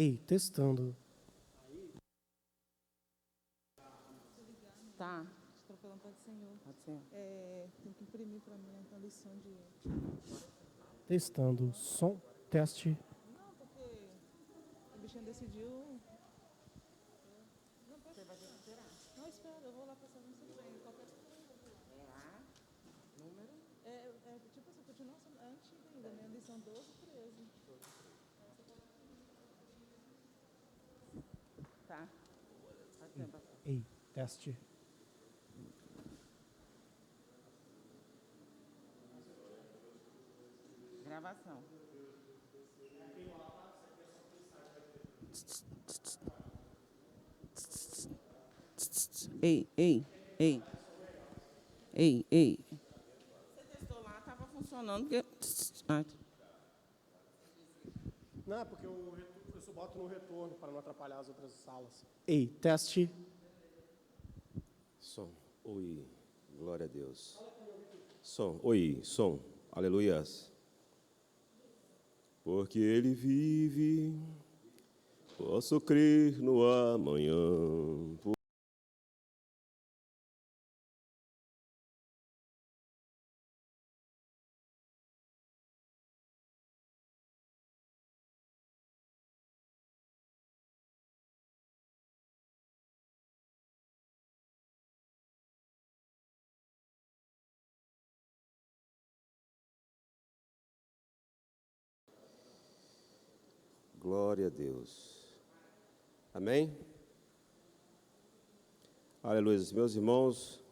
Ei, testando. Tá. Estou falando para o senhor. Pode ser. Tem que imprimir para mim a lição de... Testando. Som, teste. Não, porque o bichinho decidiu... Não, Você vai ter que esperar. não, espera, eu vou lá passar no seu bem. Qualquer coisa eu vou lá. É A, número. Tipo assim, continua sendo antiga ainda, minha lição 12, 13. Tá. Pode ser, pastor. Ei, teste. Gravação. Ei. Você testou lá, estava funcionando. Porque... Não, é porque eu só boto no retorno para não atrapalhar as outras salas. Ei, teste. Som. Oi. Glória a Deus. Som. Oi. Som. Aleluias. Porque Ele vive, posso crer no amanhã. Glória a Deus. Amém? Aleluia. Meus irmãos,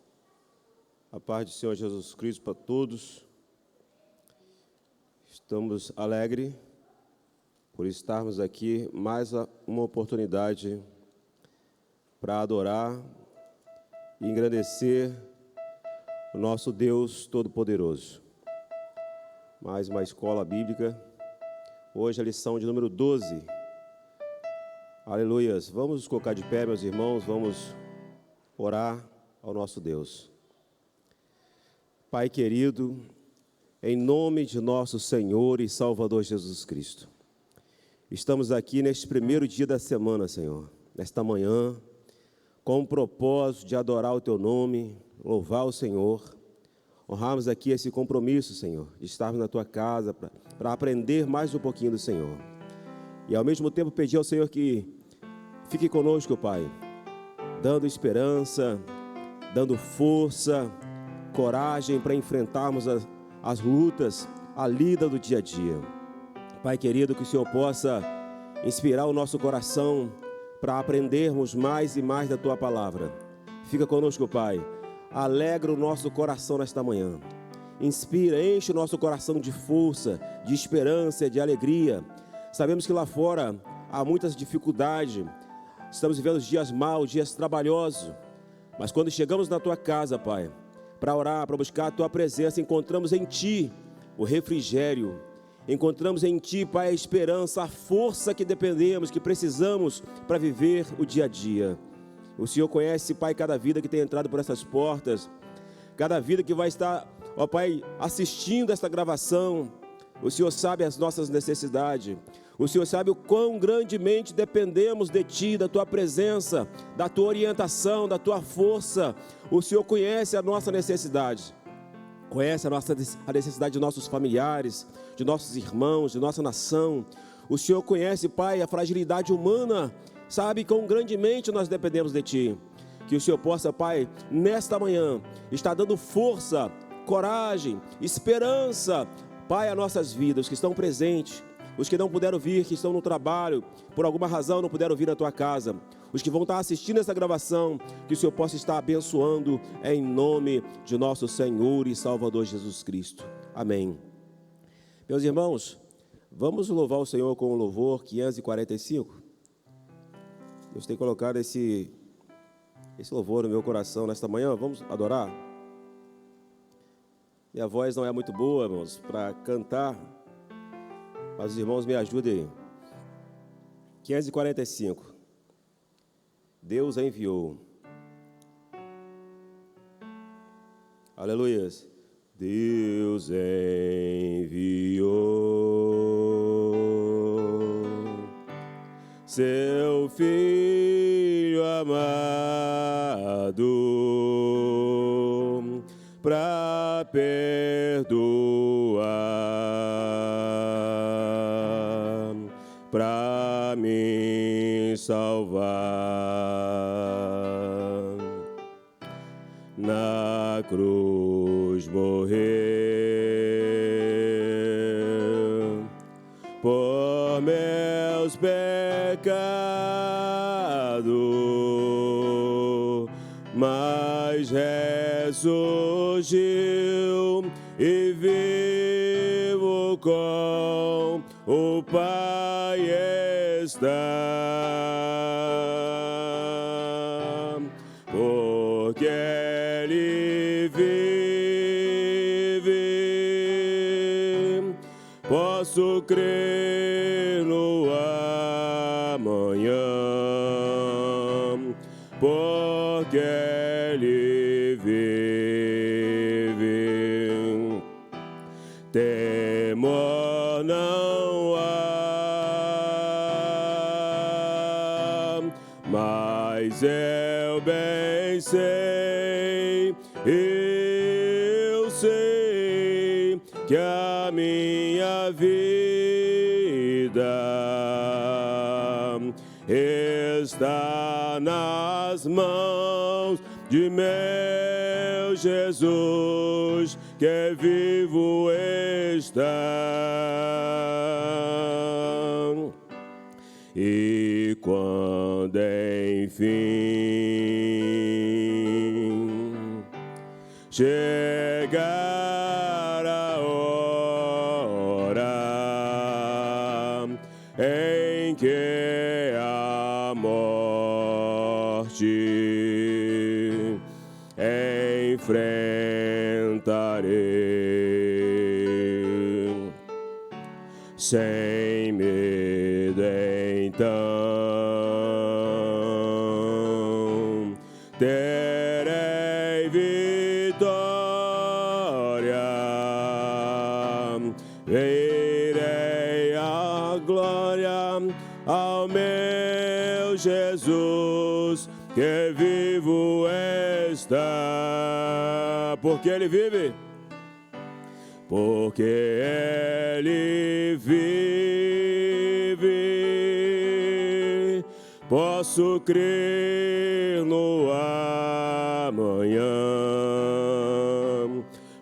a paz do Senhor Jesus Cristo para todos. Estamos alegres por estarmos aqui mais uma oportunidade para adorar e engrandecer o nosso Deus Todo-Poderoso. Mais uma escola bíblica. Hoje a lição de número 12. Aleluias. Vamos nos colocar de pé, meus irmãos, vamos orar ao nosso Deus. Pai querido, em nome de nosso Senhor e Salvador Jesus Cristo, estamos aqui neste primeiro dia da semana, Senhor, nesta manhã, com o propósito de adorar o Teu nome, louvar o Senhor, honrarmos aqui esse compromisso, Senhor, de estarmos na Tua casa para aprender mais um pouquinho do Senhor. E ao mesmo tempo pedir ao Senhor que fique conosco, Pai, dando esperança, dando força, coragem para enfrentarmos as lutas, a lida do dia a dia. Pai querido, que o Senhor possa inspirar o nosso coração para aprendermos mais e mais da Tua palavra. Fica conosco, Pai. Alegra o nosso coração nesta manhã. Inspira, enche o nosso coração de força, de esperança, de alegria. Sabemos que lá fora há muitas dificuldades. Estamos vivendo dias maus, dias trabalhosos. Mas quando chegamos na Tua casa, Pai, para orar, para buscar a Tua presença, encontramos em Ti o refrigério. Encontramos em Ti, Pai, a esperança, a força que dependemos, que precisamos para viver o dia a dia. O Senhor conhece, Pai, cada vida que tem entrado por essas portas, cada vida que vai estar, ó Pai, assistindo esta gravação. O Senhor sabe as nossas necessidades. O Senhor sabe o quão grandemente dependemos de Ti, da Tua presença, da Tua orientação, da Tua força. O Senhor conhece a nossa necessidade. Conhece a necessidade de nossos familiares, de nossos irmãos, de nossa nação. O Senhor conhece, Pai, a fragilidade humana. Sabe quão grandemente nós dependemos de Ti. Que o Senhor possa, Pai, nesta manhã, estar dando força, coragem, esperança, Pai, a nossas vidas, que estão presentes, os que não puderam vir, que estão no trabalho, por alguma razão não puderam vir à Tua casa, os que vão estar assistindo essa gravação, que o Senhor possa estar abençoando, em nome de nosso Senhor e Salvador Jesus Cristo. Amém. Meus irmãos, vamos louvar o Senhor com o louvor 545. Deus tem colocado esse louvor no meu coração nesta manhã. Vamos adorar? Minha voz não é muito boa, irmãos, para cantar, mas os irmãos me ajudem. 545. Deus enviou. Aleluia. Deus enviou seu Filho amado, para perdoar, para me salvar. Na cruz morreu por meus pecados, mas ressurgiu e vivo com o Pai está, porque Ele vive. Posso crer no amanhã, porque Ele vive. Temor não há, mas eu bem sei, eu sei que a minha vida está nas mãos de meu Jesus, que vivo está. E quando enfim chegar a hora em que a morte enfrentarei, sem medo então terei vitória, verei a glória ao meu Jesus, que vivo está. Porque Ele vive, porque Ele vive. Posso crer no amanhã,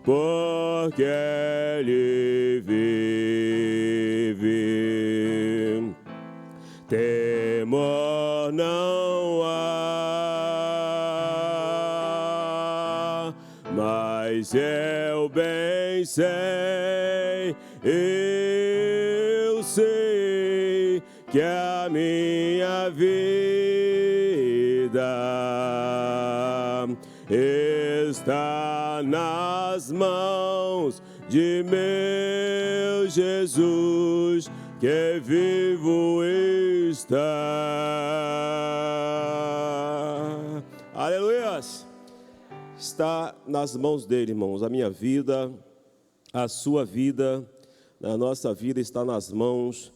porque Ele vive. Temor não há, mas eu bem sei, eu sei que a minha vida está nas mãos de meu Jesus, que vivo está. Aleluias! Está nas mãos dele, irmãos. A minha vida, a sua vida, a nossa vida está nas mãos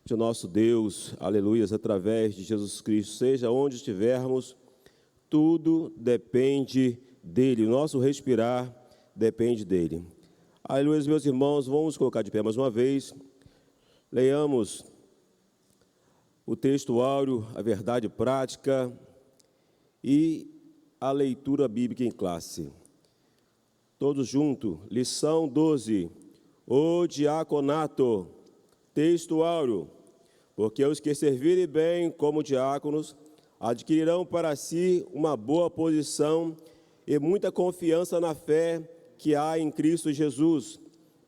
de nosso Deus. Aleluias! Através de Jesus Cristo. Seja onde estivermos, tudo depende dele. O nosso respirar depende dele. Aleluia, meus irmãos. Vamos colocar de pé mais uma vez. Leiamos o texto áureo, a verdade prática e a leitura bíblica em classe. Todos juntos, lição 12, o diaconato, texto áureo. Porque os que servirem bem como diáconos adquirirão para si uma boa posição e muita confiança na fé que há em Cristo Jesus.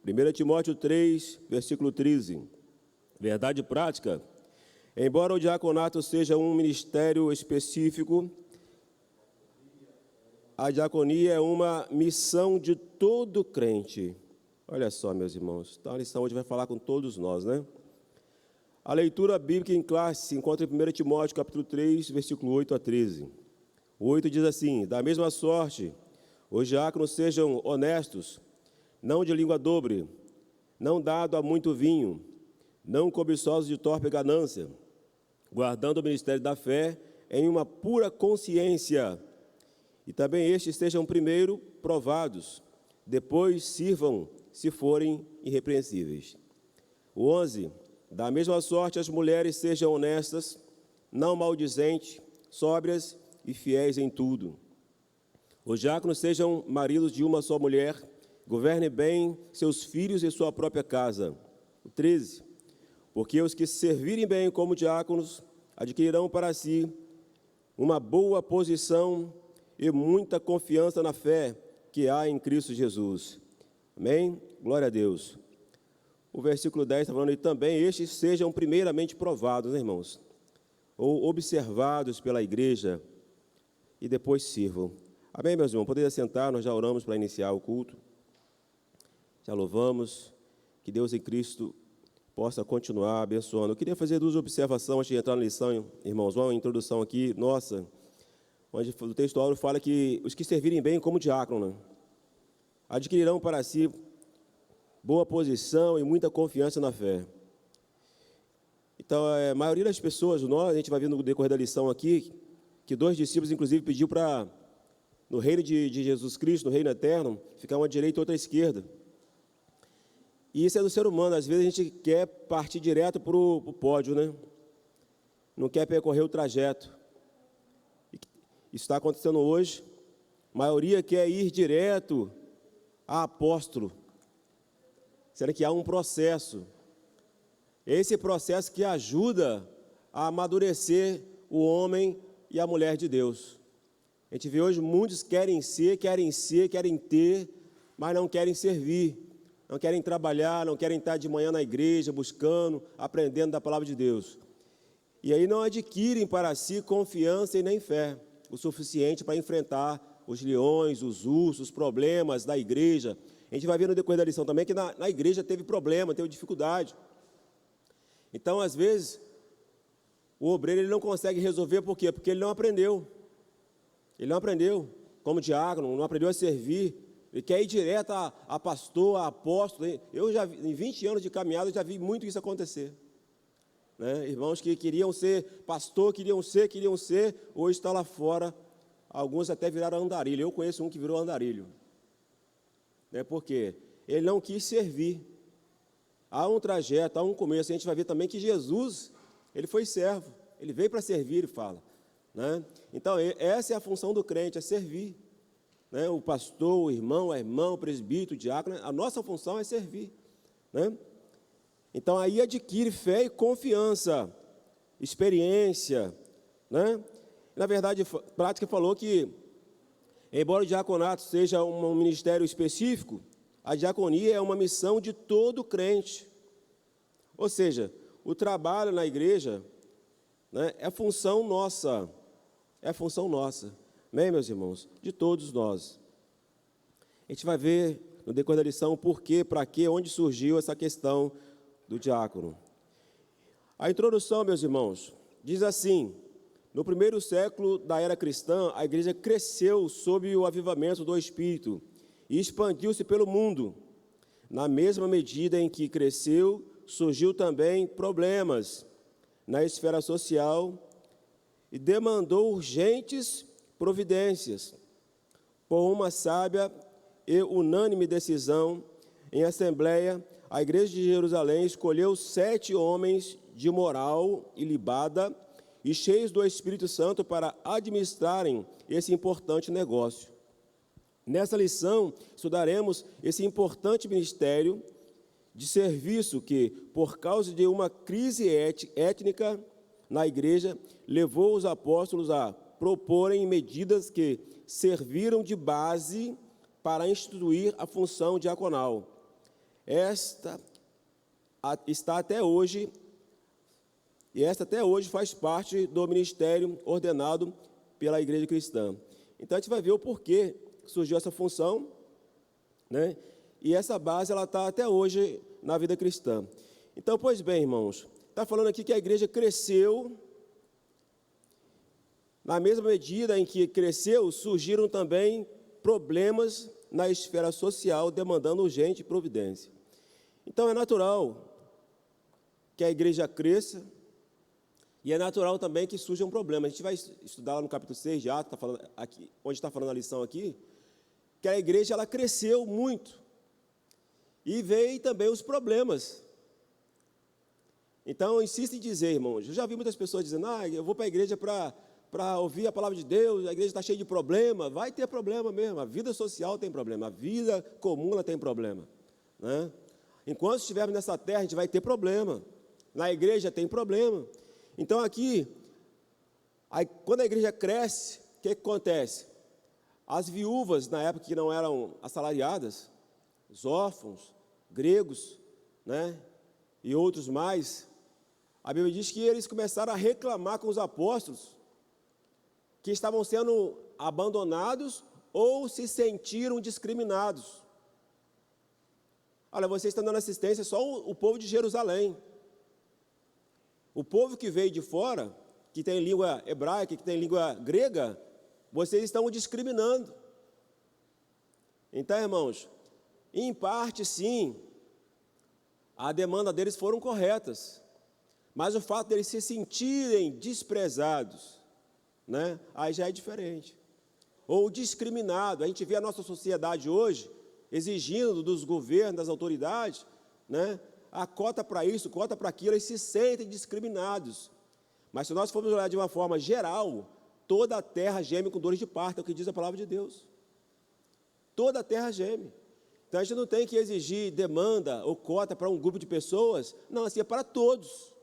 1 Timóteo 3, versículo 13. Verdade prática. Embora o diaconato seja um ministério específico, a diaconia é uma missão de todo crente. Olha só, meus irmãos, então a lição hoje vai falar com todos nós, né? A leitura bíblica em classe se encontra em 1 Timóteo, capítulo 3, versículo 8 a 13. O 8 diz assim: da mesma sorte, os diáconos sejam honestos, não de língua dobre, não dado a muito vinho, não cobiçosos de torpe ganância, guardando o ministério da fé em uma pura consciência. E também estes sejam primeiro provados, depois sirvam se forem irrepreensíveis. O 11, da mesma sorte as mulheres sejam honestas, não maldizentes, sóbrias e fiéis em tudo. Os diáconos sejam maridos de uma só mulher, governem bem seus filhos e sua própria casa. O 13, porque os que se servirem bem como diáconos adquirirão para si uma boa posição e muita confiança na fé que há em Cristo Jesus. Amém? Glória a Deus. O versículo 10 está falando, e também estes sejam primeiramente provados, né, irmãos? Ou observados pela igreja e depois sirvam. Amém, meus irmãos? Poderia sentar, nós já oramos para iniciar o culto. Já louvamos, que Deus em Cristo possa continuar abençoando. Eu queria fazer duas observações antes de entrar na lição, irmãos. Uma introdução aqui, nossa, onde o texto áureo fala que os que servirem bem como diácono, né, adquirirão para si boa posição e muita confiança na fé. Então, a maioria das pessoas, a gente vai ver no decorrer da lição aqui, que 2 discípulos, inclusive, pediu para, no reino de Jesus Cristo, no reino eterno, ficar uma à direita e outra à esquerda. E isso é do ser humano, às vezes a gente quer partir direto para o pódio, né? Não quer percorrer o trajeto. Isso está acontecendo hoje. A maioria quer ir direto a apóstolo, sendo que há um processo. Esse processo que ajuda a amadurecer o homem e a mulher de Deus. A gente vê hoje muitos querem ter, mas não querem servir, não querem trabalhar, não querem estar de manhã na igreja, buscando, aprendendo da palavra de Deus. E aí não adquirem para si confiança e nem fé o suficiente para enfrentar os leões, os ursos, os problemas da igreja. A gente vai ver no decorrer da lição também que na igreja teve problema, teve dificuldade. Então, às vezes, o obreiro ele não consegue resolver, por quê? Porque ele não aprendeu. Ele não aprendeu como diácono, não aprendeu a servir. Ele quer ir direto a pastor, a apóstolo. Eu já, em 20 anos de caminhada, eu já vi muito isso acontecer. Né? Irmãos que queriam ser pastor, queriam ser, hoje está lá fora. Alguns até viraram andarilho. Eu conheço um que virou andarilho. Né? Por quê? Ele não quis servir. Há um trajeto, há um começo. A gente vai ver também que Jesus, ele foi servo. Ele veio para servir, ele fala. Né? Então, essa é a função do crente, é servir. Né? O pastor, o irmão, a irmã, o presbítero, o diácono, a nossa função é servir. Né? Então, aí adquire fé e confiança, experiência. Né? Na verdade, a prática falou que, embora o diaconato seja um ministério específico, a diaconia é uma missão de todo crente. Ou seja, o trabalho na igreja, né, é função nossa. É função nossa. Amém, meus irmãos? De todos nós. A gente vai ver no decorrer da lição o porquê, para quê, onde surgiu essa questão do diácono. A introdução, meus irmãos, diz assim: no primeiro século da era cristã, a igreja cresceu sob o avivamento do Espírito e expandiu-se pelo mundo. Na mesma medida em que cresceu, surgiu também problemas na esfera social e demandou urgentes providências. Por uma sábia e unânime decisão, em assembleia, a igreja de Jerusalém escolheu 7 homens de moral ilibada e cheios do Espírito Santo para administrarem esse importante negócio. Nessa lição, estudaremos esse importante ministério de serviço que, por causa de uma crise étnica na igreja, levou os apóstolos a proporem medidas que serviram de base para instituir a função diaconal. Esta até hoje faz parte do ministério ordenado pela igreja cristã. Então, a gente vai ver o porquê surgiu essa função, né? E essa base ela está até hoje na vida cristã. Então, pois bem, irmãos, está falando aqui que a igreja cresceu. Na mesma medida em que cresceu, surgiram também problemas na esfera social, demandando urgente providência. Então, é natural que a igreja cresça, E é natural também que surja um problema. A gente vai estudar lá no capítulo 6 de Atos, onde está falando a lição aqui, que a igreja ela cresceu muito. E veio também os problemas. Então, eu insisto em dizer, irmãos, eu já vi muitas pessoas dizendo, eu vou para a igreja para ouvir a palavra de Deus, a igreja está cheia de problema. Vai ter problema mesmo, a vida social tem problema, a vida comum ela tem problema, né? Enquanto estivermos nessa terra, a gente vai ter problema. Na igreja tem problema. Então, aqui, quando a igreja cresce, o que acontece? As viúvas, na época que não eram assalariadas, os órfãos, gregos, né, e outros mais, a Bíblia diz que eles começaram a reclamar com os apóstolos que estavam sendo abandonados ou se sentiram discriminados. Olha, vocês estão dando assistência só o povo de Jerusalém. O povo que veio de fora, que tem língua hebraica, que tem língua grega, vocês estão o discriminando. Então, irmãos, em parte, sim, a demanda deles foram corretas, mas o fato deles se sentirem desprezados, né, aí já é diferente. Ou discriminado. A gente vê a nossa sociedade hoje exigindo dos governos, das autoridades, né, a cota para isso, cota para aquilo, eles se sentem discriminados. Mas se nós formos olhar de uma forma geral, toda a terra geme com dores de parto, é o que diz a palavra de Deus. Toda a terra geme. Então, a gente não tem que exigir demanda ou cota para um grupo de pessoas, não, assim é para todos,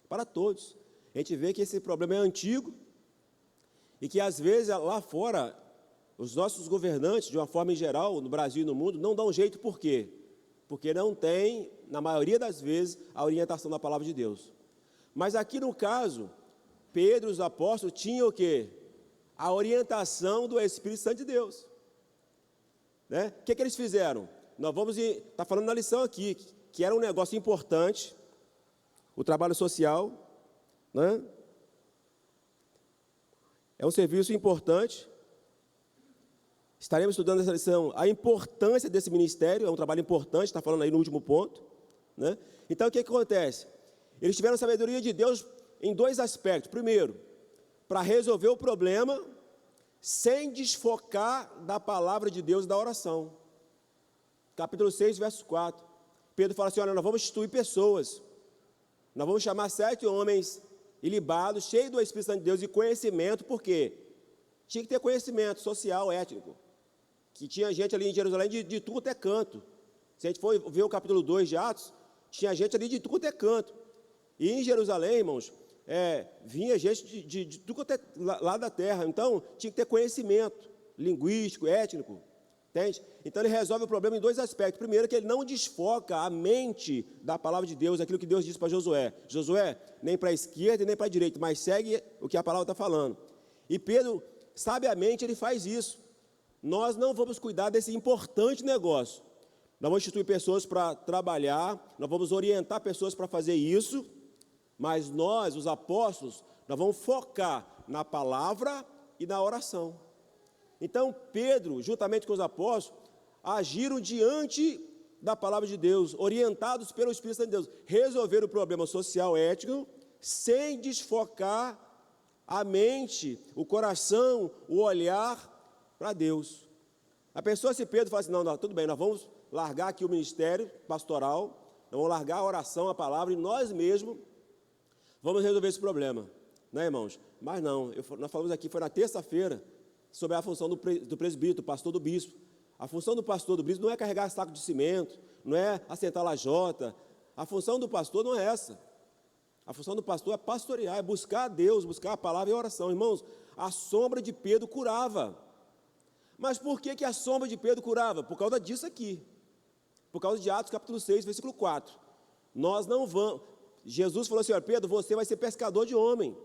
para todos. A gente vê que esse problema é antigo e que, às vezes, lá fora, os nossos governantes, de uma forma em geral, no Brasil e no mundo, não dão jeito, por quê? Porque não tem, na maioria das vezes, a orientação da palavra de Deus. Mas aqui no caso, Pedro e os apóstolos tinham o quê? A orientação do Espírito Santo de Deus. Né? O que eles fizeram? Nós vamos, está falando na lição aqui, que era um negócio importante, o trabalho social, né? É um serviço importante. Estaremos estudando essa lição, a importância desse ministério, é um trabalho importante, está falando aí no último ponto, né? Então, o que acontece? Eles tiveram a sabedoria de Deus em dois aspectos. Primeiro, para resolver o problema, sem desfocar da palavra de Deus e da oração. Capítulo 6, verso 4. Pedro fala assim, olha, nós vamos instituir pessoas, nós vamos chamar 7 homens ilibados, cheios do Espírito Santo de Deus e conhecimento, por quê? Tinha que ter conhecimento social, étnico, que tinha gente ali em Jerusalém de tudo até canto. Se a gente for ver o capítulo 2 de Atos, tinha gente ali de tudo até canto. E em Jerusalém, irmãos, vinha gente de tudo até lá da terra. Então, tinha que ter conhecimento linguístico, étnico, entende? Então, ele resolve o problema em dois aspectos. Primeiro, que ele não desfoca a mente da palavra de Deus, aquilo que Deus disse para Josué. Josué, nem para a esquerda e nem para a direita, mas segue o que a palavra está falando. E Pedro, sabiamente, ele faz isso. Nós não vamos cuidar desse importante negócio. Nós vamos instituir pessoas para trabalhar, nós vamos orientar pessoas para fazer isso, mas nós, os apóstolos, nós vamos focar na palavra e na oração. Então, Pedro, juntamente com os apóstolos, agiram diante da palavra de Deus, orientados pelo Espírito Santo de Deus, resolveram o problema social ético, sem desfocar a mente, o coração, o olhar para Deus. A pessoa, se Pedro fala assim, não, tudo bem, nós vamos largar aqui o ministério pastoral, nós vamos largar a oração, a palavra, e nós mesmos vamos resolver esse problema, né, irmãos? Mas não, nós falamos aqui, foi na terça-feira, sobre a função do presbítero, do pastor, do bispo. A função do pastor, do bispo, não é carregar saco de cimento, não é assentar lajota. A função do pastor não é essa. A função do pastor é pastorear, é buscar a Deus, buscar a palavra e a oração. Irmãos, a sombra de Pedro curava. Mas por que a sombra de Pedro curava? Por causa disso aqui. Por causa de Atos capítulo 6, versículo 4. Nós não vamos... Jesus falou assim, olha, Pedro, você vai ser pescador de homem.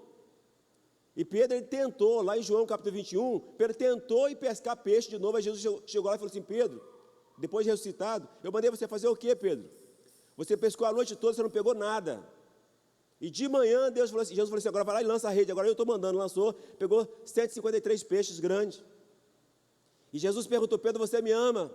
E Pedro, ele tentou, lá em João capítulo 21, Pedro tentou ir pescar peixe de novo. Aí Jesus chegou lá e falou assim, Pedro, depois de ressuscitado, eu mandei você fazer o quê, Pedro? Você pescou a noite toda, você não pegou nada. E de manhã, Jesus falou assim, agora vai lá e lança a rede. Agora eu estou mandando, lançou, pegou 153 peixes grandes. E Jesus perguntou, Pedro, você me ama?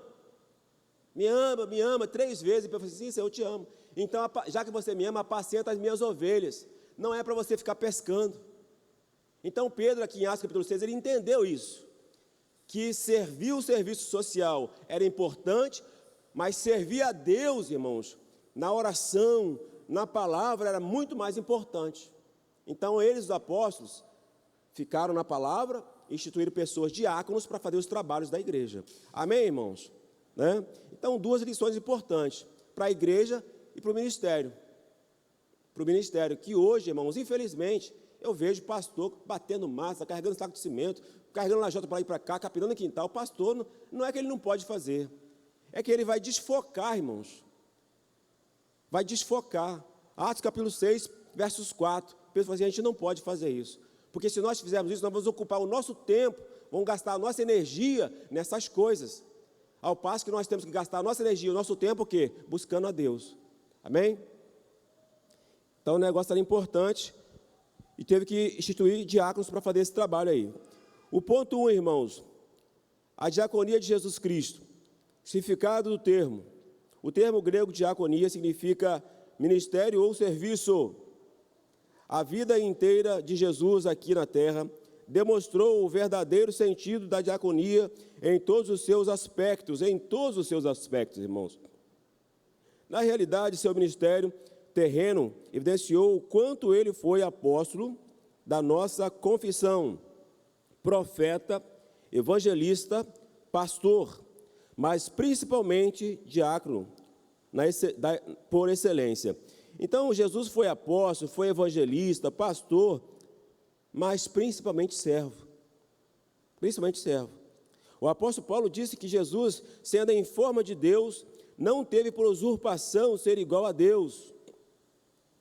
Me ama, 3 vezes. E Pedro falou assim, sim, Senhor, eu te amo. Então, já que você me ama, apacenta as minhas ovelhas. não é para você ficar pescando. Então Pedro, aqui em Atos capítulo 6, ele entendeu isso, que servir o serviço social era importante, mas servir a Deus, irmãos, na oração, na palavra, era muito mais importante. Então eles, os apóstolos, ficaram na palavra, instituíram pessoas diáconos para fazer os trabalhos da igreja. Amém, irmãos? Né? Então, duas lições importantes para a igreja e para o ministério. Para o ministério, que hoje, irmãos, infelizmente, eu vejo pastor batendo massa, carregando saco de cimento, carregando lajota para ir para cá, capinando quintal. O pastor, não é que ele não pode fazer, é que ele vai desfocar, irmãos. Vai desfocar. Atos capítulo 6, versos 4. Pedro fala assim, a gente não pode fazer isso. Porque se nós fizermos isso, nós vamos ocupar o nosso tempo, vamos gastar a nossa energia nessas coisas. Ao passo que nós temos que gastar a nossa energia, o nosso tempo, o quê? Buscando a Deus. Amém? Então o negócio era importante e teve que instituir diáconos para fazer esse trabalho aí. O ponto 1, irmãos, a diaconia de Jesus Cristo. Significado do termo. O termo grego diaconia significa ministério ou serviço. A vida inteira de Jesus aqui na terra demonstrou o verdadeiro sentido da diaconia em todos os seus aspectos, irmãos. Na realidade, seu ministério terreno evidenciou o quanto ele foi apóstolo da nossa confissão, profeta, evangelista, pastor, mas principalmente diácono, por excelência. Então, Jesus foi apóstolo, foi evangelista, pastor, mas principalmente servo. Principalmente servo. O apóstolo Paulo disse que Jesus, sendo em forma de Deus, não teve por usurpação ser igual a Deus,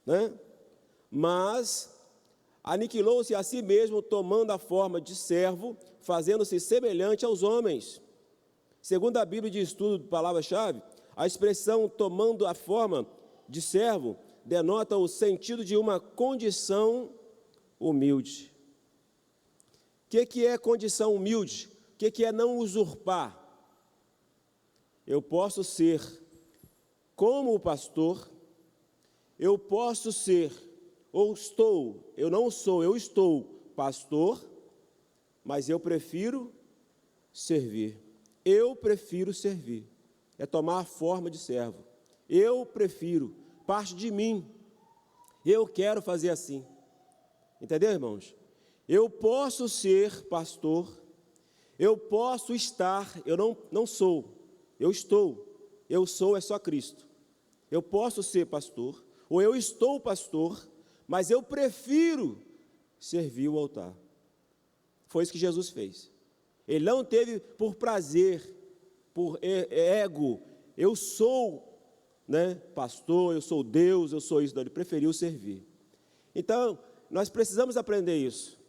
né? Mas aniquilou-se a si mesmo, tomando a forma de servo, fazendo-se semelhante aos homens. Segundo a Bíblia de Estudo de Palavra-Chave, a expressão tomando a forma de servo denota o sentido de uma condição humilde. O que é condição humilde? O que é não usurpar? Eu posso ser como o pastor, eu posso ser, ou estou, eu não sou, eu estou pastor, mas eu prefiro servir. Eu prefiro servir. É tomar a forma de servo. Eu prefiro, parte de mim. Eu quero fazer assim. Entendeu, irmãos? Eu posso ser pastor, eu posso estar, eu não sou, eu estou. Eu sou é só Cristo. Eu posso ser pastor, ou eu estou pastor, mas eu prefiro servir o altar. Foi isso que Jesus fez. Ele não teve por prazer, por ego, eu sou, né, pastor, eu sou Deus, eu sou isso, não, ele preferiu servir. Então, nós precisamos aprender isso.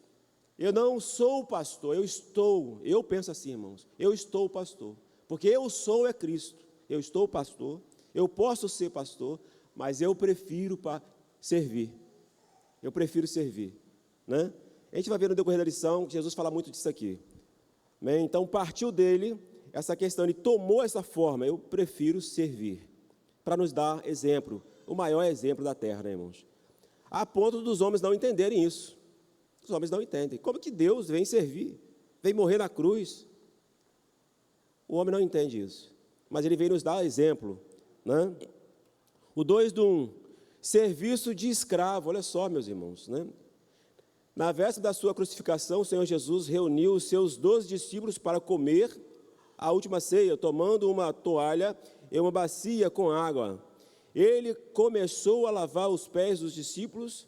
Eu não sou pastor, eu penso assim, irmãos, eu estou pastor, porque eu sou é Cristo, eu estou pastor, eu posso ser pastor, mas eu prefiro servir, né? A gente vai ver no decorrer da lição que Jesus fala muito disso aqui. Então, partiu dele essa questão, ele tomou essa forma, eu prefiro servir, para nos dar exemplo, o maior exemplo da terra, né, irmãos? A ponto dos homens não entenderem isso. Os homens não entendem. Como que Deus vem servir, vem morrer na cruz? O homem não entende isso, mas ele vem nos dar exemplo, né? O 2:1, serviço de escravo, olha só, meus irmãos, né? Na véspera da sua crucificação, o Senhor Jesus reuniu os seus 12 discípulos para comer a última ceia, tomando uma toalha e uma bacia com água. Ele começou a lavar os pés dos discípulos,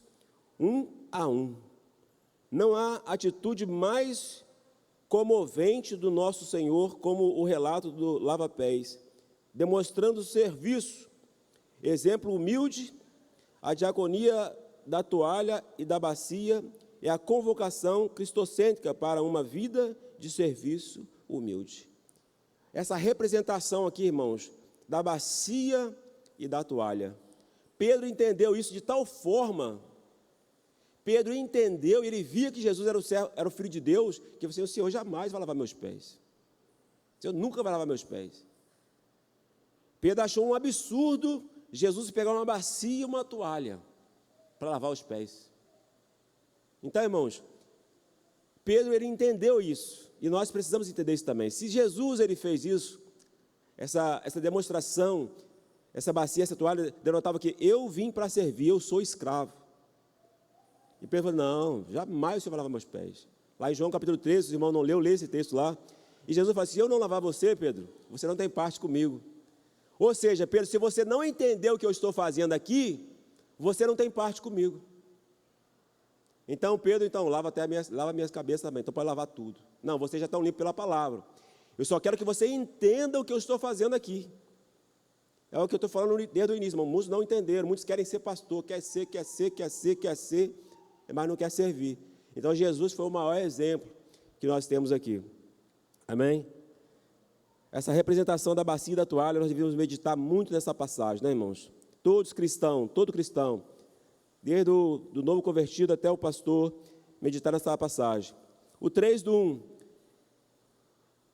um a um. Não há atitude mais comovente do nosso Senhor como o relato do lava-pés, demonstrando serviço, exemplo humilde, a diaconia da toalha e da bacia é a convocação cristocêntrica para uma vida de serviço humilde. Essa representação aqui, irmãos, da bacia e da toalha. Pedro entendeu isso de tal forma, Pedro entendeu, ele via que Jesus era o Filho de Deus, que o Senhor jamais vai lavar meus pés. O Senhor nunca vai lavar meus pés. Pedro achou um absurdo Jesus pegar uma bacia e uma toalha para lavar os pés. Então, irmãos, Pedro, ele entendeu isso, e nós precisamos entender isso também. Se Jesus, ele fez isso, essa demonstração, essa bacia, essa toalha, denotava que eu vim para servir, eu sou escravo. E Pedro falou, não, jamais o Senhor vai lavar meus pés. Lá em João capítulo 13, os irmãos não leu esse texto lá, e Jesus falou, se eu não lavar você, Pedro, você não tem parte comigo. Ou seja, Pedro, se você não entendeu o que eu estou fazendo aqui, você não tem parte comigo. Então, Pedro, lava minhas cabeças também, então pode lavar tudo. Não, vocês já estão limpos pela palavra. Eu só quero que você entenda o que eu estou fazendo aqui. É o que eu estou falando desde o início, irmão. Muitos não entenderam, muitos querem ser pastor, quer ser, mas não quer servir. Então, Jesus foi o maior exemplo que nós temos aqui. Amém? Essa representação da bacia e da toalha, nós devemos meditar muito nessa passagem, né, irmãos? Todo cristão, desde o novo convertido até o pastor, meditar nessa passagem. O 3:1.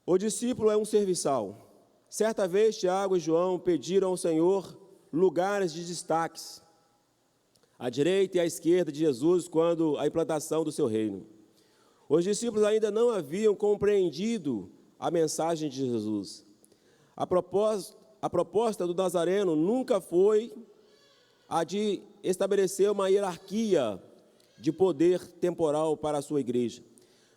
O discípulo é um serviçal. Certa vez, Tiago e João pediram ao Senhor lugares de destaques, à direita e à esquerda de Jesus, quando a implantação do seu reino. Os discípulos ainda não haviam compreendido a mensagem de Jesus. A proposta do Nazareno nunca foi a de estabelecer uma hierarquia de poder temporal para a sua igreja,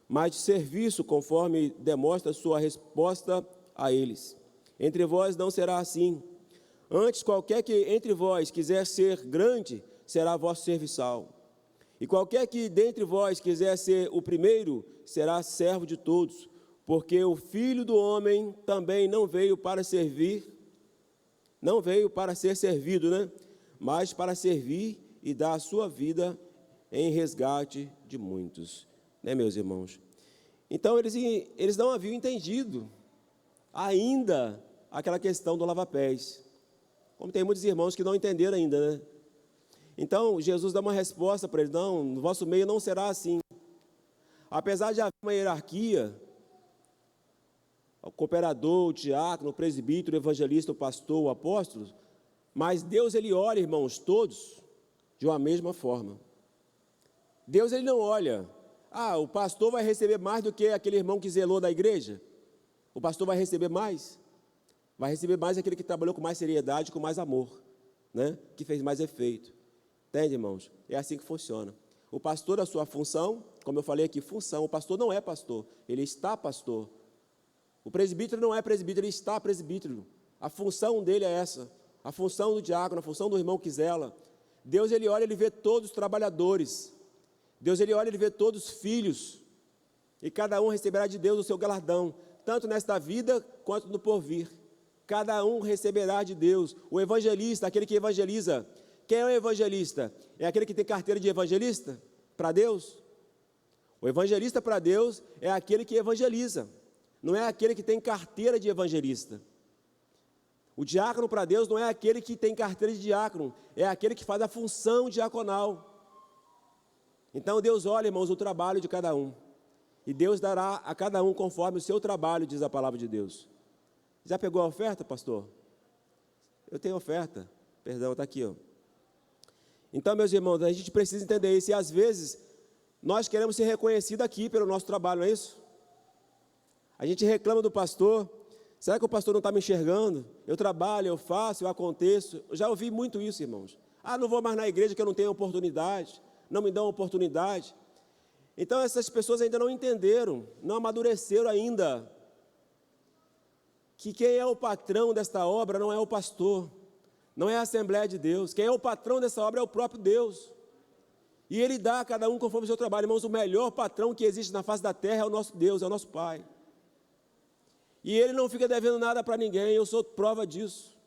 mas de serviço, conforme demonstra sua resposta a eles. Entre vós não será assim. Antes, qualquer que entre vós quiser ser grande, será vosso serviçal. E qualquer que dentre vós quiser ser o primeiro, será servo de todos, porque o Filho do Homem também não veio para servir, não veio para ser servido, mas para servir e dar a sua vida em resgate de muitos, meus irmãos? Então, eles não haviam entendido ainda aquela questão do lava-pés, como tem muitos irmãos que não entenderam ainda, Então, Jesus dá uma resposta para eles, não, no vosso meio não será assim. Apesar de haver uma hierarquia, o cooperador, o diácono, o presbítero, o evangelista, o pastor, o apóstolo, mas Deus, ele olha, irmãos, todos de uma mesma forma. Deus, ele não olha, o pastor vai receber mais do que aquele irmão que zelou da igreja. O pastor vai receber mais aquele que trabalhou com mais seriedade, com mais amor, que fez mais efeito. Entende, irmãos? É assim que funciona. O pastor, a sua função, como eu falei aqui, função, o pastor não é pastor, ele está pastor. O presbítero não é presbítero, ele está presbítero. A função dele é essa, a função do diácono, a função do irmão que zela. Deus, ele olha, ele vê todos os trabalhadores. Deus, ele olha, ele vê todos os filhos. E cada um receberá de Deus o seu galardão, tanto nesta vida quanto no porvir. Cada um receberá de Deus. O evangelista, aquele que evangeliza. Quem é o evangelista? É aquele que tem carteira de evangelista para Deus? O evangelista para Deus é aquele que evangeliza, não é aquele que tem carteira de evangelista. O diácono para Deus não é aquele que tem carteira de diácono, é aquele que faz a função diaconal. Então Deus olha, irmãos, o trabalho de cada um, e Deus dará a cada um conforme o seu trabalho, diz a palavra de Deus. Já pegou a oferta, pastor? Eu tenho oferta, perdão, está aqui, Então, meus irmãos, a gente precisa entender isso, e às vezes, nós queremos ser reconhecidos aqui pelo nosso trabalho, não é isso? A gente reclama do pastor, será que o pastor não está me enxergando? Eu trabalho, eu faço, eu aconteço, eu já ouvi muito isso, irmãos. Não vou mais na igreja que eu não tenho oportunidade, não me dão oportunidade. Então, essas pessoas ainda não entenderam, não amadureceram ainda, que quem é o patrão desta obra não é o pastor, não é a Assembleia de Deus. Quem é o patrão dessa obra é o próprio Deus. E Ele dá a cada um conforme o seu trabalho. Irmãos, o melhor patrão que existe na face da terra é o nosso Deus, é o nosso Pai. E Ele não fica devendo nada para ninguém, eu sou prova disso.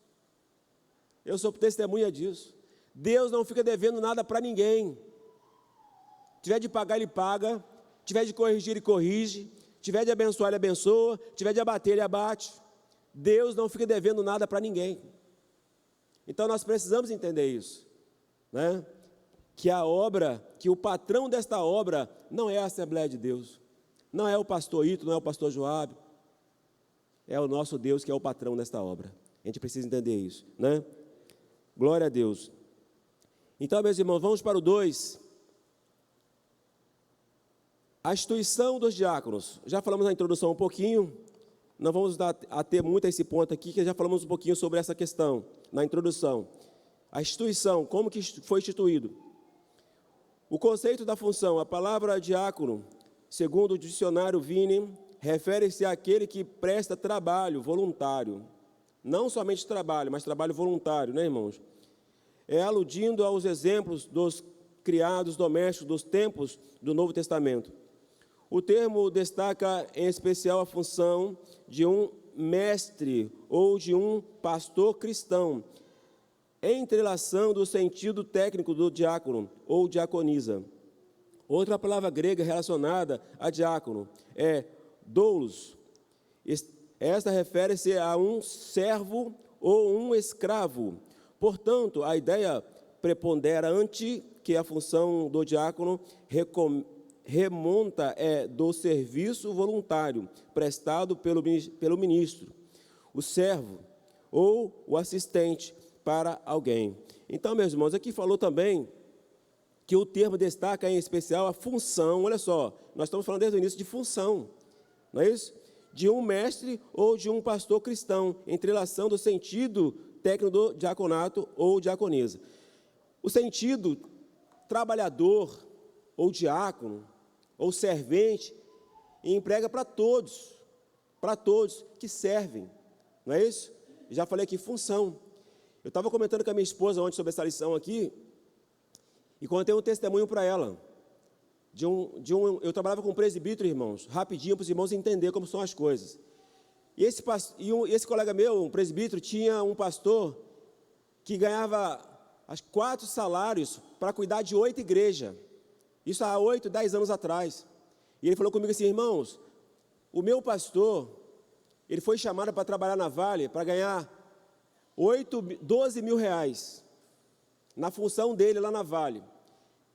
Eu sou testemunha disso. Deus não fica devendo nada para ninguém. Tiver de pagar, Ele paga. Tiver de corrigir, Ele corrige. Tiver de abençoar, Ele abençoa. Tiver de abater, Ele abate. Deus não fica devendo nada para ninguém. Então nós precisamos entender isso, que a obra, que o patrão desta obra não é a Assembleia de Deus, não é o pastor Ito, não é o pastor Joabe, é o nosso Deus que é o patrão desta obra. A gente precisa entender isso, Glória a Deus. Então, meus irmãos, vamos para o 2. A instituição dos diáconos. Já falamos na introdução um pouquinho, não vamos ater muito a esse ponto aqui, que já falamos um pouquinho sobre essa questão na introdução. A instituição, como que foi instituído? O conceito da função, a palavra diácono, segundo o dicionário Vini, refere-se àquele que presta trabalho voluntário. Não somente trabalho, mas trabalho voluntário, né, irmãos? É aludindo aos exemplos dos criados domésticos dos tempos do Novo Testamento. O termo destaca em especial a função de um mestre ou de um pastor cristão, entrelaçando o sentido técnico do diácono ou diaconisa. Outra palavra grega relacionada a diácono é doulos. Esta refere-se a um servo ou um escravo. Portanto, a ideia preponderante que a função do diácono remonta do serviço voluntário prestado pelo ministro, o servo ou o assistente para alguém. Então, meus irmãos, aqui falou também que o termo destaca em especial a função. Olha só, nós estamos falando desde o início de função, não é isso? De um mestre ou de um pastor cristão, entrelaçando o sentido técnico do diaconato ou diaconisa. O sentido trabalhador ou diácono ou servente emprega para todos que servem, não é isso? Já falei aqui, função. Eu estava comentando com a minha esposa ontem sobre essa lição aqui, e contei um testemunho para ela, eu trabalhava com um presbítero, irmãos, rapidinho para os irmãos entenderem como são as coisas. E esse colega meu, um presbítero, tinha um pastor que ganhava 4 salários para cuidar de 8 igrejas. Isso há 8, 10 anos atrás. E ele falou comigo assim, irmãos, o meu pastor, ele foi chamado para trabalhar na Vale para ganhar 12 mil reais na função dele lá na Vale.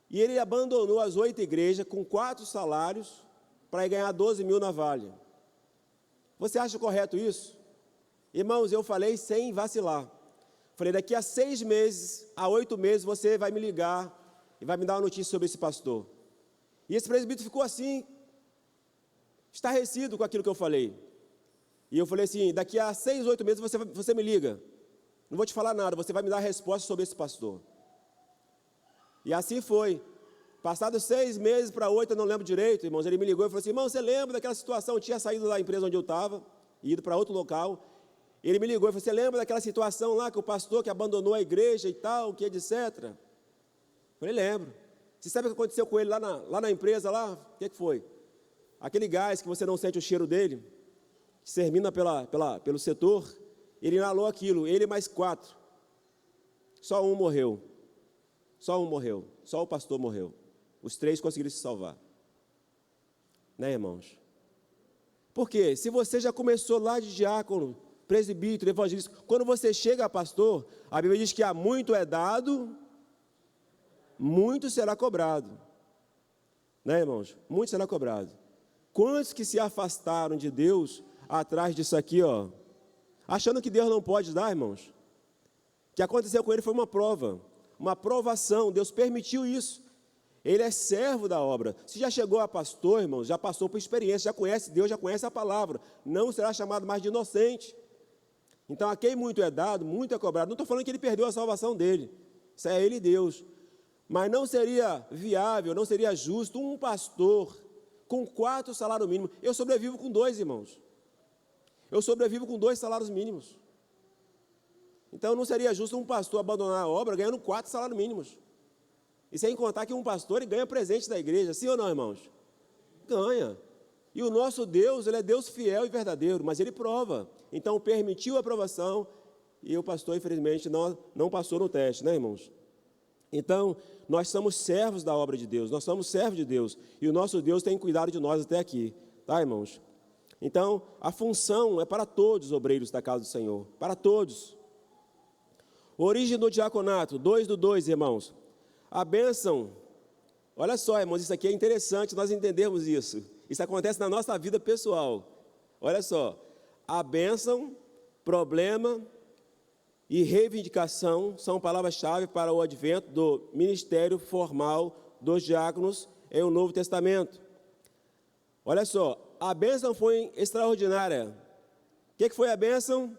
E ele abandonou as 8 igrejas com 4 salários para ir ganhar 12 mil na Vale. Você acha correto isso? Irmãos, eu falei sem vacilar. Falei, daqui a 6 meses, a 8 meses, você vai me ligar e vai me dar uma notícia sobre esse pastor. E esse presbítero ficou assim, estarrecido com aquilo que eu falei. E eu falei assim, daqui a 6, 8 meses você me liga. Não vou te falar nada, você vai me dar a resposta sobre esse pastor. E assim foi. Passados 6 meses para 8, eu não lembro direito, irmãos, ele me ligou e falou assim, irmão, você lembra daquela situação? Eu tinha saído da empresa onde eu estava, ido para outro local. Ele me ligou e falou, você lembra daquela situação lá que o pastor que abandonou a igreja e tal, que etc. Eu falei, lembro. Você sabe o que aconteceu com ele lá na empresa lá? O que foi? Aquele gás que você não sente o cheiro dele, que termina pelo setor, ele inalou aquilo, ele mais 4. Só um morreu. Só o pastor morreu. Os 3 conseguiram se salvar. Né, irmãos? Por quê? Se você já começou lá de diácono, presbítero, evangelista, quando você chega a pastor, a Bíblia diz que há muito é dado, muito será cobrado. Né, irmãos? Muito será cobrado. Quantos que se afastaram de Deus atrás disso aqui, ó, achando que Deus não pode dar, irmãos? O que aconteceu com ele foi uma prova, uma provação. Deus permitiu isso. Ele é servo da obra. Se já chegou a pastor, irmãos, já passou por experiência, já conhece Deus, já conhece a palavra, não será chamado mais de inocente. Então, a quem muito é dado, muito é cobrado. Não estou falando que ele perdeu a salvação dele, isso é ele e Deus. Mas não seria viável, não seria justo um pastor com 4 salários mínimos. Eu sobrevivo com 2, irmãos. Eu sobrevivo com 2 salários mínimos. Então, não seria justo um pastor abandonar a obra ganhando 4 salários mínimos. E sem contar que um pastor ele ganha presente da igreja, sim ou não, irmãos? Ganha. E o nosso Deus, ele é Deus fiel e verdadeiro, mas ele prova. Então, permitiu a aprovação e o pastor, infelizmente, não passou no teste, né, irmãos? Então, nós somos servos da obra de Deus, nós somos servos de Deus, e o nosso Deus tem cuidado de nós até aqui, tá, irmãos? Então, a função é para todos os obreiros da casa do Senhor, para todos. Origem do diaconato, 2:2, irmãos. A bênção, olha só, irmãos, isso aqui é interessante nós entendermos isso. Isso acontece na nossa vida pessoal. Olha só, a bênção, problema e reivindicação são palavras-chave para o advento do ministério formal dos diáconos em o Novo Testamento. Olha só, a bênção foi extraordinária. O que foi a bênção?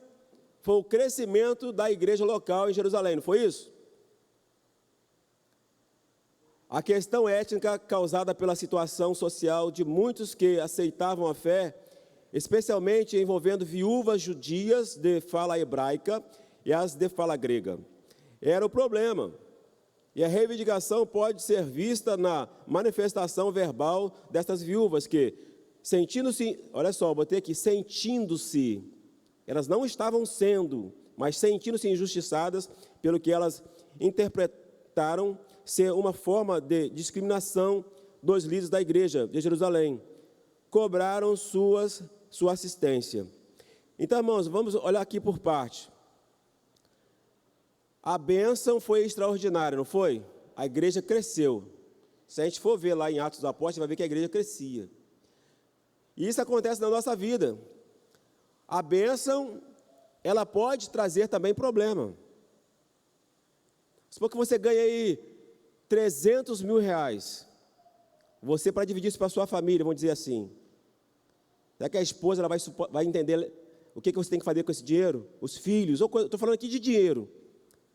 Foi o crescimento da igreja local em Jerusalém, não foi isso? A questão étnica causada pela situação social de muitos que aceitavam a fé, especialmente envolvendo viúvas judias de fala hebraica e as de fala grega, era o problema. E a reivindicação pode ser vista na manifestação verbal destas viúvas que, sentindo-se, olha só, botei aqui, sentindo-se, elas não estavam sendo, mas sentindo-se injustiçadas pelo que elas interpretaram ser uma forma de discriminação dos líderes da igreja de Jerusalém, cobraram sua assistência. Então, irmãos, vamos olhar aqui por parte. A bênção foi extraordinária, não foi? A igreja cresceu. Se a gente for ver lá em Atos dos Apóstolos, vai ver que a igreja crescia. E isso acontece na nossa vida. A bênção, ela pode trazer também problema. Supor que você ganha aí 300 mil reais. Você, para dividir isso para a sua família, vamos dizer assim. Será que a esposa ela vai entender o que você tem que fazer com esse dinheiro? Os filhos, estou falando aqui de dinheiro,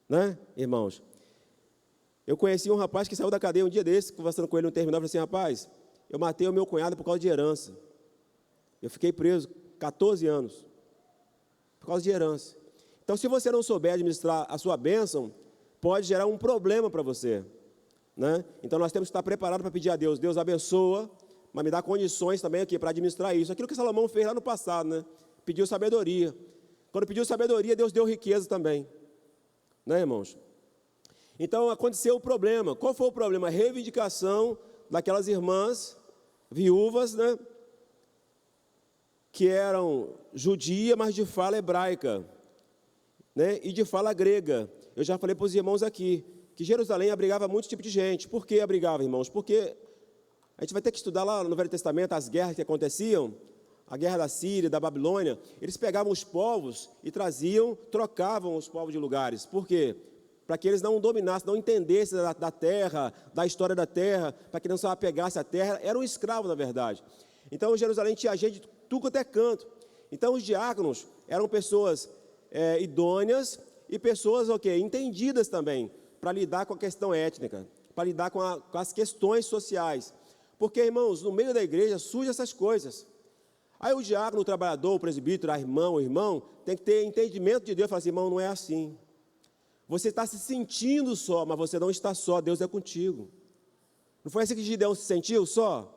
né, irmãos? Eu conheci um rapaz que saiu da cadeia um dia desse, conversando com ele no terminal, falei assim, rapaz, eu matei o meu cunhado por causa de herança. Eu fiquei preso 14 anos, por causa de herança. Então, se você não souber administrar a sua bênção, pode gerar um problema para você, né? Então, nós temos que estar preparados para pedir a Deus, Deus abençoa, mas me dá condições também aqui para administrar isso. Aquilo que Salomão fez lá no passado, né? Pediu sabedoria. Quando pediu sabedoria, Deus deu riqueza também, né, irmãos? Então, aconteceu o problema. Qual foi o problema? A reivindicação daquelas irmãs viúvas, né? Que eram judia, mas de fala hebraica, né? E de fala grega. Eu já falei para os irmãos aqui, que Jerusalém abrigava muito tipo de gente. Por que abrigava, irmãos? Porque a gente vai ter que estudar lá no Velho Testamento as guerras que aconteciam, a guerra da Síria, da Babilônia. Eles pegavam os povos e traziam, trocavam os povos de lugares. Por quê? Para que eles não dominassem, não entendessem da terra, da história da terra, para que não se apegasse à terra. Era um escravo, na verdade. Então, Jerusalém tinha gente de tudo quanto é canto. Então, os diáconos eram pessoas idôneas e pessoas, entendidas também, para lidar com a questão étnica, para lidar com as questões sociais. Porque, irmãos, no meio da igreja surgem essas coisas. Aí o diácono, o trabalhador, o presbítero, a irmã, o irmão, tem que ter entendimento de Deus, falar assim, irmão, não é assim. Você está se sentindo só, mas você não está só, Deus é contigo. Não foi assim que Gideão se sentiu só?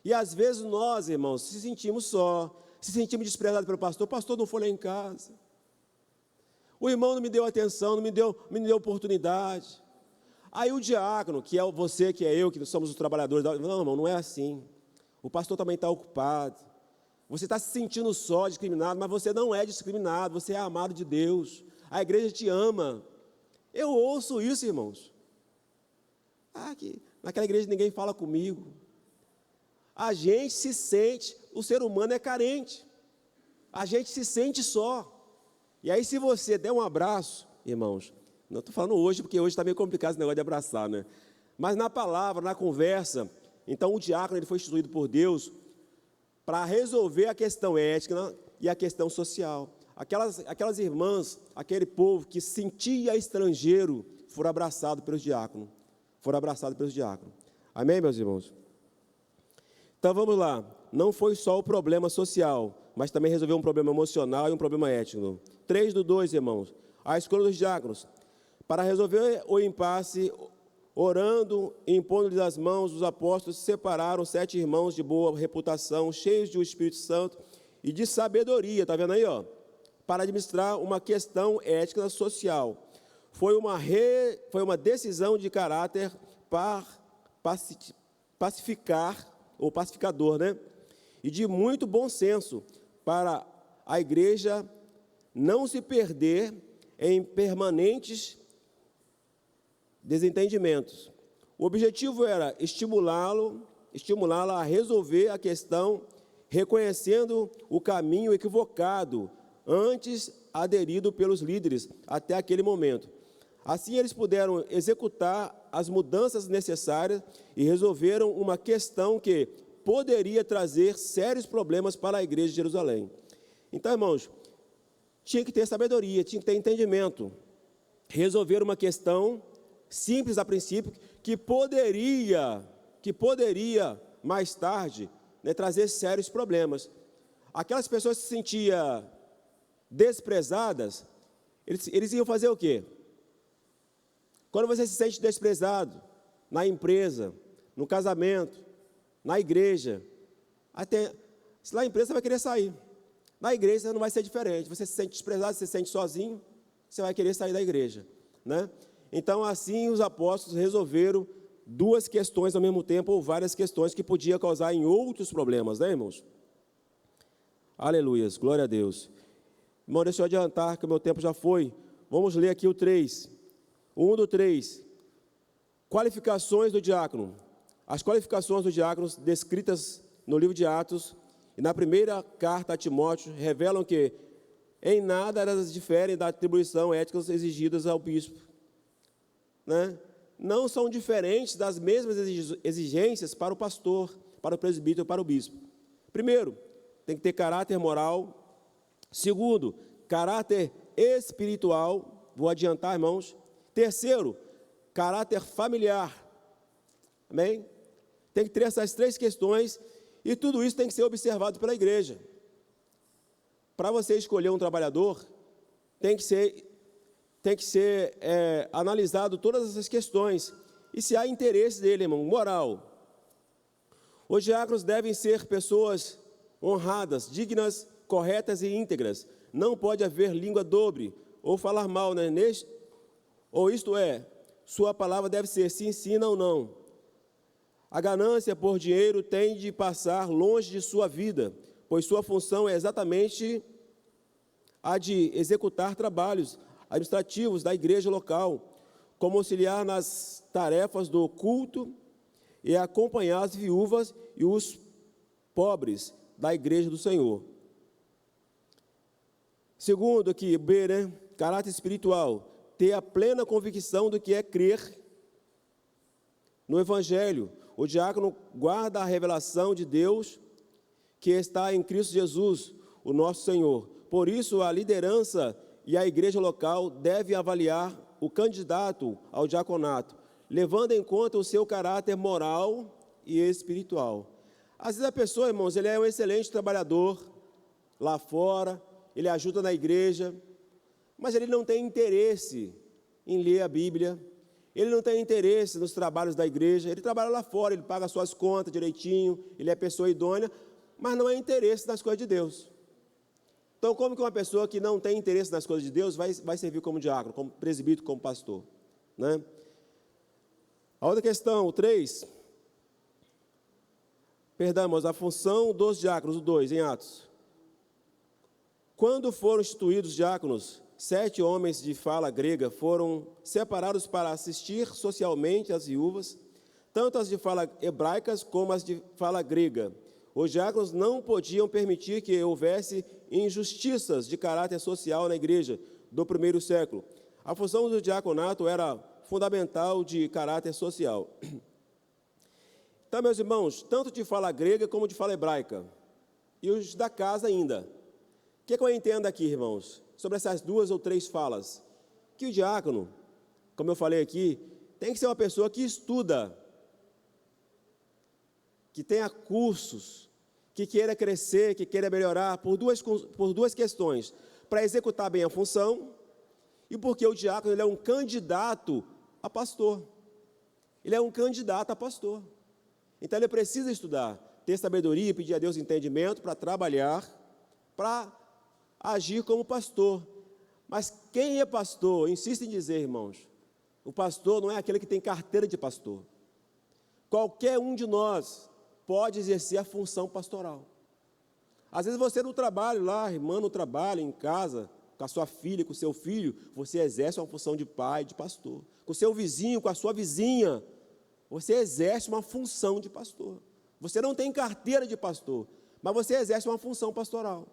E às vezes nós, irmãos, se sentimos só, se sentimos desprezados pelo pastor, o pastor não foi lá em casa. O irmão não me deu atenção, não me deu oportunidade. Aí o diácono, que é você, que é eu, que somos os trabalhadores, não, irmão, não é assim. O pastor também está ocupado. Você está se sentindo só, discriminado, mas você não é discriminado, você é amado de Deus. A igreja te ama. Eu ouço isso, irmãos. Naquela igreja ninguém fala comigo. A gente se sente, o ser humano é carente. A gente se sente só. E aí, se você der um abraço, irmãos, não estou falando hoje, porque hoje está meio complicado esse negócio de abraçar, né? Mas na palavra, na conversa, então o diácono ele foi instituído por Deus para resolver a questão ética e a questão social. Aquelas irmãs, aquele povo que se sentia estrangeiro, foram abraçados pelos diáconos. Amém, meus irmãos? Então vamos lá. Não foi só o problema social, mas também resolveu um problema emocional e um problema étnico. 3:2, irmãos. A escolha dos diáconos. Para resolver o impasse, orando e impondo-lhes as mãos, os apóstolos separaram 7 irmãos de boa reputação, cheios do Espírito Santo e de sabedoria, está vendo aí, ó? Para administrar uma questão ética social. Foi uma decisão de caráter pacificador, né? E de muito bom senso, para a igreja não se perder em permanentes desentendimentos. O objetivo era estimulá-la a resolver a questão, reconhecendo o caminho equivocado antes aderido pelos líderes até aquele momento. Assim, eles puderam executar as mudanças necessárias e resolveram uma questão que poderia trazer sérios problemas para a igreja de Jerusalém. Então, irmãos, tinha que ter sabedoria, tinha que ter entendimento, resolver uma questão simples a princípio, que poderia mais tarde, né, trazer sérios problemas. Aquelas pessoas que se sentiam desprezadas, eles iam fazer o quê? Quando você se sente desprezado, na empresa, no casamento, na igreja, se lá na empresa você vai querer sair, na igreja não vai ser diferente, você se sente desprezado, você se sente sozinho, você vai querer sair da igreja, né? Então, assim, os apóstolos resolveram duas questões ao mesmo tempo, ou várias questões que podiam causar em outros problemas, né, irmãos? Aleluias, glória a Deus. Irmão, deixa eu adiantar, que o meu tempo já foi. Vamos ler aqui o 3. 1 do 3. Qualificações do diácono. As qualificações do diácono descritas no livro de Atos e na primeira carta a Timóteo revelam que em nada elas diferem da atribuição éticas exigidas ao bispo, né? Não são diferentes das mesmas exigências para o pastor, para o presbítero, para o bispo. Primeiro, tem que ter caráter moral. Segundo, caráter espiritual. Vou adiantar, irmãos. Terceiro, caráter familiar. Amém? Tem que ter essas três questões e tudo isso tem que ser observado pela igreja. Para você escolher um trabalhador, tem que ser analisado todas essas questões. E se há interesse dele, irmão, moral. Os diáconos devem ser pessoas honradas, dignas, corretas e íntegras. Não pode haver língua dobre ou falar mal, né? Ou isto é, sua palavra deve ser sim, sim, não, não. A ganância por dinheiro tem de passar longe de sua vida, pois sua função é exatamente a de executar trabalhos administrativos da igreja local, como auxiliar nas tarefas do culto e acompanhar as viúvas e os pobres da igreja do Senhor. Segundo aqui, B, né? Caráter espiritual. Ter a plena convicção do que é crer no Evangelho. O diácono guarda a revelação de Deus que está em Cristo Jesus, o nosso Senhor. Por isso, a liderança e a igreja local devem avaliar o candidato ao diaconato, levando em conta o seu caráter moral e espiritual. Às vezes a pessoa, irmãos, ele é um excelente trabalhador lá fora, ele ajuda na igreja, mas ele não tem interesse em ler a Bíblia, ele não tem interesse nos trabalhos da igreja, ele trabalha lá fora, ele paga suas contas direitinho, ele é pessoa idônea, mas não é interesse nas coisas de Deus. Então, como que uma pessoa que não tem interesse nas coisas de Deus vai servir como diácono, como presbítero, como pastor, né? A outra questão, o 3, a função dos diáconos, o 2, em Atos. Quando foram instituídos diáconos, 7 homens de fala grega foram separados para assistir socialmente às viúvas, tanto as de fala hebraicas como as de fala grega. Os diáconos não podiam permitir que houvesse injustiças de caráter social na igreja do primeiro século. A função do diaconato era fundamental de caráter social. Então, meus irmãos, tanto de fala grega como de fala hebraica, e os da casa ainda. O que eu entendo aqui, irmãos, sobre essas 2 ou 3 falas? Que o diácono, como eu falei aqui, tem que ser uma pessoa que estuda, que tenha cursos, que queira crescer, que queira melhorar, por duas questões. Para executar bem a função e porque o diácono ele é um candidato a pastor. Ele é um candidato a pastor. Então ele precisa estudar, ter sabedoria, pedir a Deus entendimento para trabalhar, para agir como pastor. Mas quem é pastor? Insisto em dizer, irmãos, o pastor não é aquele que tem carteira de pastor. Qualquer um de nós pode exercer a função pastoral. Às vezes você no trabalho lá, irmã no trabalho, em casa, com a sua filha, com o seu filho, você exerce uma função de pai, de pastor. Com o seu vizinho, com a sua vizinha, você exerce uma função de pastor. Você não tem carteira de pastor, mas você exerce uma função pastoral.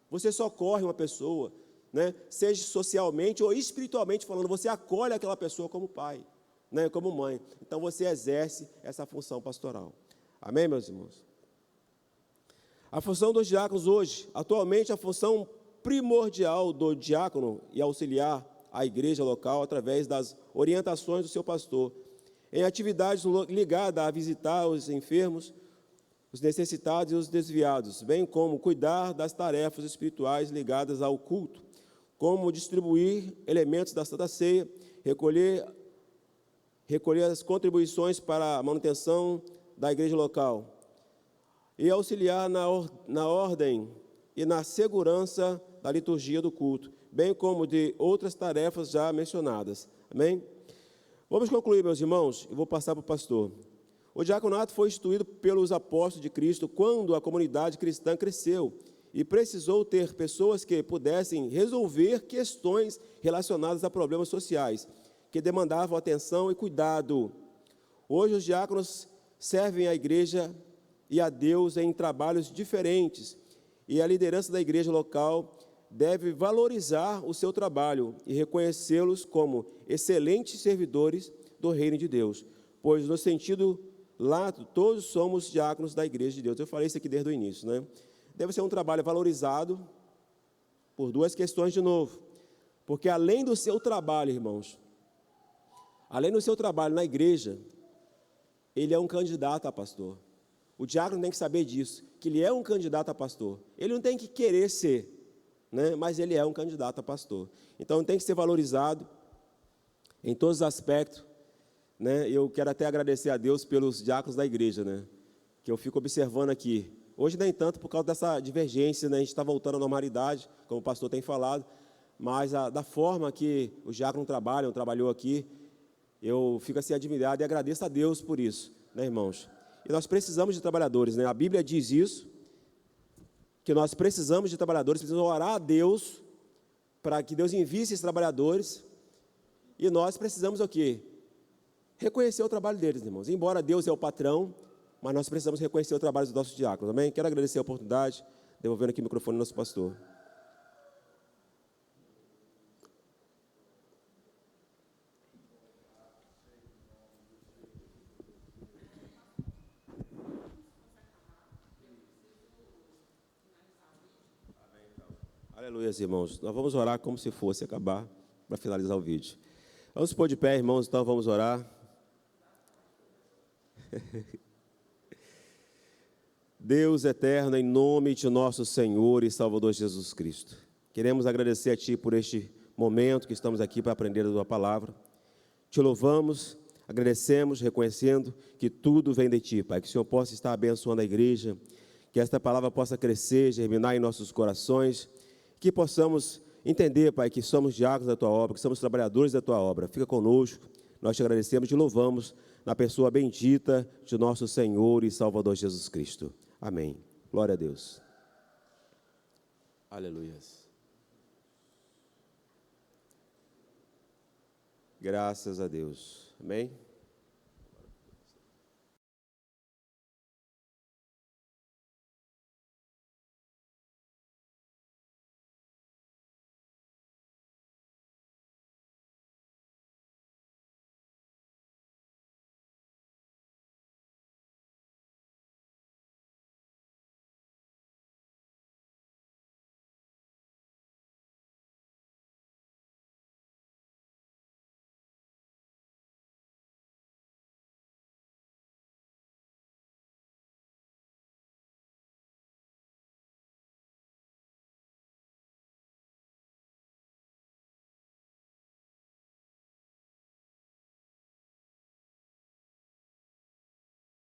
Você socorre uma pessoa, né? Seja socialmente ou espiritualmente falando, você acolhe aquela pessoa como pai, né? Como mãe. Então você exerce essa função pastoral. Amém, meus irmãos? A função dos diáconos hoje, atualmente, a função primordial do diácono e auxiliar a igreja local através das orientações do seu pastor, em atividades ligadas a visitar os enfermos, os necessitados e os desviados, bem como cuidar das tarefas espirituais ligadas ao culto, como distribuir elementos da Santa Ceia, recolher as contribuições para a manutenção da igreja local e auxiliar na ordem e na segurança da liturgia do culto, bem como de outras tarefas já mencionadas. Amém? Vamos concluir, meus irmãos, e vou passar para o pastor. O diaconato foi instituído pelos apóstolos de Cristo quando a comunidade cristã cresceu e precisou ter pessoas que pudessem resolver questões relacionadas a problemas sociais, que demandavam atenção e cuidado. Hoje, os diáconos servem à igreja e a Deus em trabalhos diferentes, e a liderança da igreja local deve valorizar o seu trabalho e reconhecê-los como excelentes servidores do reino de Deus, pois no sentido lato, todos somos diáconos da igreja de Deus. Eu falei isso aqui desde o início, né? Deve ser um trabalho valorizado por duas questões de novo, porque além do seu trabalho, irmãos, além do seu trabalho na igreja, ele é um candidato a pastor. O diácono tem que saber disso, que ele é um candidato a pastor. Ele não tem que querer ser, né? Mas ele é um candidato a pastor. Então, tem que ser valorizado em todos os aspectos, né? Eu quero até agradecer a Deus pelos diáconos da igreja, né? Que eu fico observando aqui. Hoje, nem tanto por causa dessa divergência, né? A gente está voltando à normalidade, como o pastor tem falado, mas da forma que os diáconos trabalhou aqui, eu fico assim admirado e agradeço a Deus por isso, né, irmãos? E nós precisamos de trabalhadores, né? A Bíblia diz isso, que nós precisamos de trabalhadores, precisamos orar a Deus para que Deus envie esses trabalhadores, e nós precisamos o quê? Reconhecer o trabalho deles, irmãos. Embora Deus é o patrão, mas nós precisamos reconhecer o trabalho dos nossos diáconos, amém? Quero agradecer a oportunidade, devolvendo aqui o microfone ao nosso pastor. Aleluia, irmãos. Nós vamos orar como se fosse acabar, para finalizar o vídeo. Vamos pôr de pé, irmãos, então vamos orar. Deus eterno, em nome de nosso Senhor e Salvador Jesus Cristo, queremos agradecer a Ti por este momento que estamos aqui para aprender a Tua palavra. Te louvamos, agradecemos, reconhecendo que tudo vem de Ti, Pai, que o Senhor possa estar abençoando a igreja, que esta palavra possa crescer, germinar em nossos corações, que possamos entender, Pai, que somos diáconos da Tua obra, que somos trabalhadores da Tua obra. Fica conosco, nós te agradecemos e te louvamos na pessoa bendita de nosso Senhor e Salvador Jesus Cristo. Amém. Glória a Deus. Aleluia. Graças a Deus. Amém.